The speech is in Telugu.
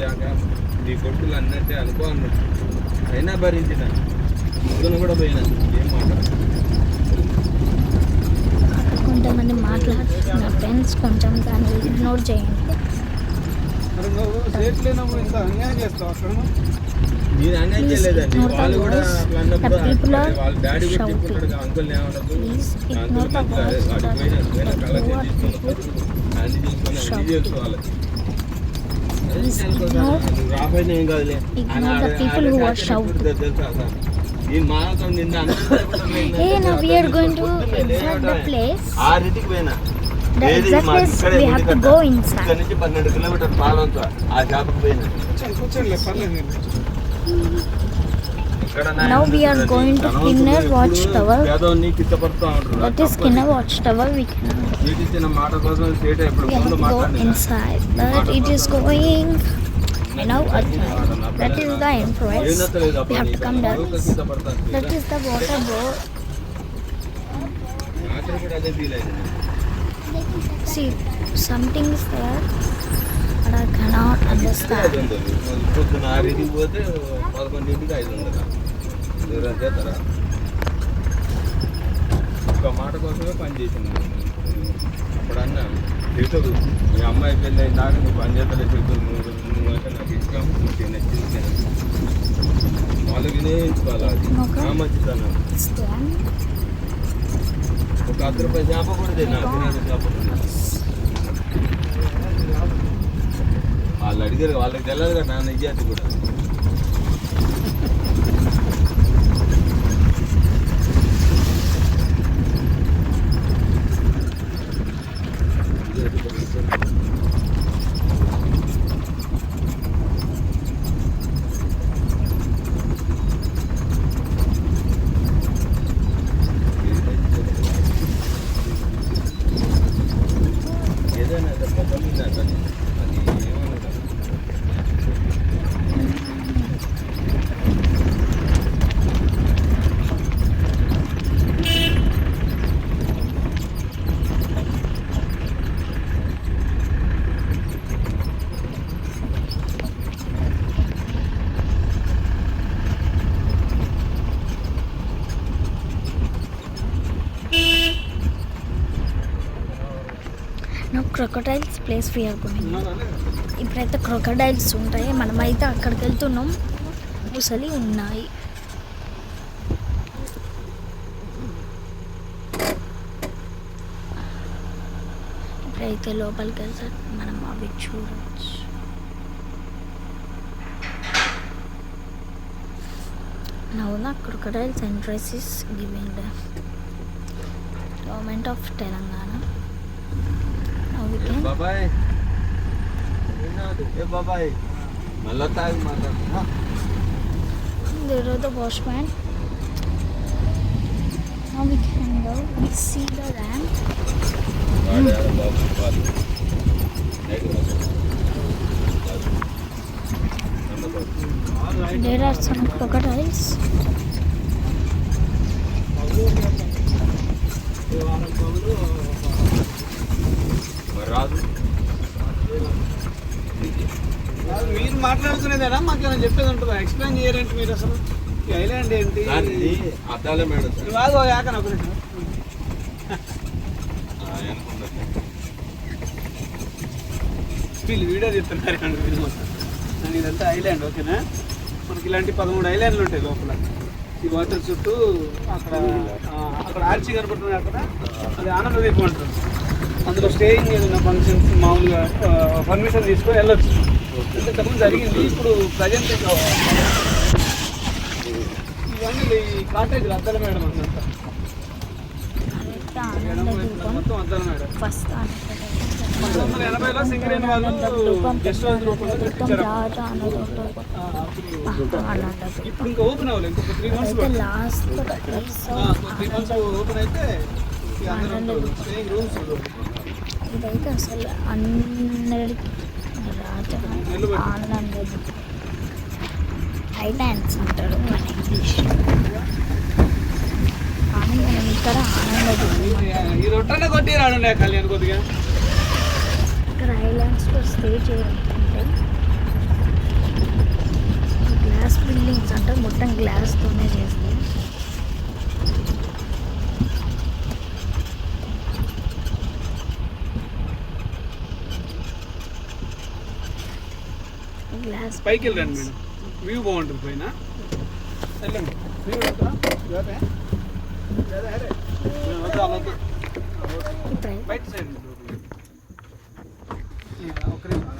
లేక నీ కొడుకులు అన్నట్టే అనుకో అన్నట్టు అయినా భరించిన ముగ్గును కూడా పోయినా ఏం మాట. కొంతమంది మాట్లాడుతున్న ఫ్రెండ్స్ కొంచెం దాన్ని ఇగ్నోర్ చేయండి. మరి నువ్వు సేఫ్ లేనప్పుడు ఇంత అన్యాయం చేస్తావు అక్కడ. నేను అన్యాయం చేయలేదండి. వాళ్ళు కూడా అట్లా అన్నప్పుడు వాళ్ళ డాడీ కూడా చెప్పుకుంటాడు అంకుల్ ఏమన్నప్పుడు అంకుల్ మంచిగా వాడికి పోయిన కలెక్షన్ తీసుకున్నప్పుడు అన్ని తీసుకొని అన్ని చేసుకోవాలి. రాబోయిన ఏం కాదులే తెలుసా నేను మానవుతాం నిన్న ఆరింటికి పోయినా ఇక్కడ నుంచి 12 కిలోమీటర్లు పాలంతా ఆ షాపుకి పోయినా. Now we are going to Kinnar Watchtower. That is Kinnar Watchtower. We have to go inside, but it is going, you know, that is the entrance. We have to come down. That is the water board. See, something is there, but I cannot understand. పొద్దున 6కి పోతే 11కి 500 చేస్తారా? ఒక మాట కోసమే పని చేసింది. అప్పుడు అన్న చెబుతాడు మీ అమ్మాయి పెళ్ళి అయిన దాకా నువ్వు పని చేస్తలే చెబుతావు నువ్వు అంటే నాకు ఇష్టం నీకు నచ్చింది వాళ్ళు వినియోగించుకోవాలి. అది మంచిదన్నా. ఒక 10 రూపాయల చేప కూడా తిన్నా చేప వాళ్ళు అడిగారు వాళ్ళకి తెలియదు కదా నా నిజాతి కూడా. ఏదైనా అది Now crocodiles place we are going. ఇప్పుడైతే క్రొకడైల్స్ ఉంటాయి, మనమైతే అక్కడికి వెళ్తున్నాం. ముసలి ఉన్నాయి. ఇప్పుడైతే లోపలికి వెళ్తే మనం అవి చూడవచ్చు. Now the crocodiles entrance is giving the government of Telangana. బాబాయ్ ఏ బాబాయ్ మళ్ళా తాగి మాట్లాడుతున్నా. There are the watchmen. Now we can go. We see the ramp. There are some crocodiles. రాదు మీరు మాట్లాడుకునేదేనా మాకేమైనా చెప్పేది ఉంటుందా? ఎక్స్ప్లెయిన్ చేయరంటే మీరు అసలు ఈ ఐలాండ్ ఏంటి అద్దాలే మేడం బాగా యాకన ఒక వీళ్ళు వీడియో చెప్తున్నారు. ఇదంతా ఐలాండ్ ఓకేనా. మనకి ఇలాంటి 13 ఐలాండ్లు ఉంటాయి లోపల. ఈ వాటర్ చుట్టూ అక్కడ ఆర్చి కనపడుతుంది అక్కడ, అది ఆనంద దీపం అంటారు. అందులో స్టేయింగ్ ఏదైనా ఫంక్షన్స్ మామూలుగా పర్మిషన్ తీసుకొని వెళ్ళొచ్చు. ఇంతకుముందు జరిగింది. ఇప్పుడు ప్రజెంట్ ఇవన్నీ ఈ కాటేజ్ అద్దాల మేడం అంతా మొత్తం అద్దాల మేడం. 1980లో సింగరేణి వాళ్ళు గెస్ట్ హౌస్ రూపంలో తెప్పించారు. ఇప్పుడు ఇంకా ఓపెన్ అవ్వలేదు. ఇంకొక 3 months 3 months ఓపెన్ అయితే రూమ్స్. ఇదైతే అసలు అందరికి ఆనందం ఐలాండ్స్ అంటారు మన ఇంగ్లీష్, కానీ మనం ఇక్కడ ఇక్కడ ఐలాండ్స్లో స్టే చేయాలంటే గ్లాస్ పైకి వెళ్ళండి మేడం, వ్యూ బాగుంటుంది పైన. వెళ్ళండి, వ్యూ ఇప్పుడు బయట సైడ్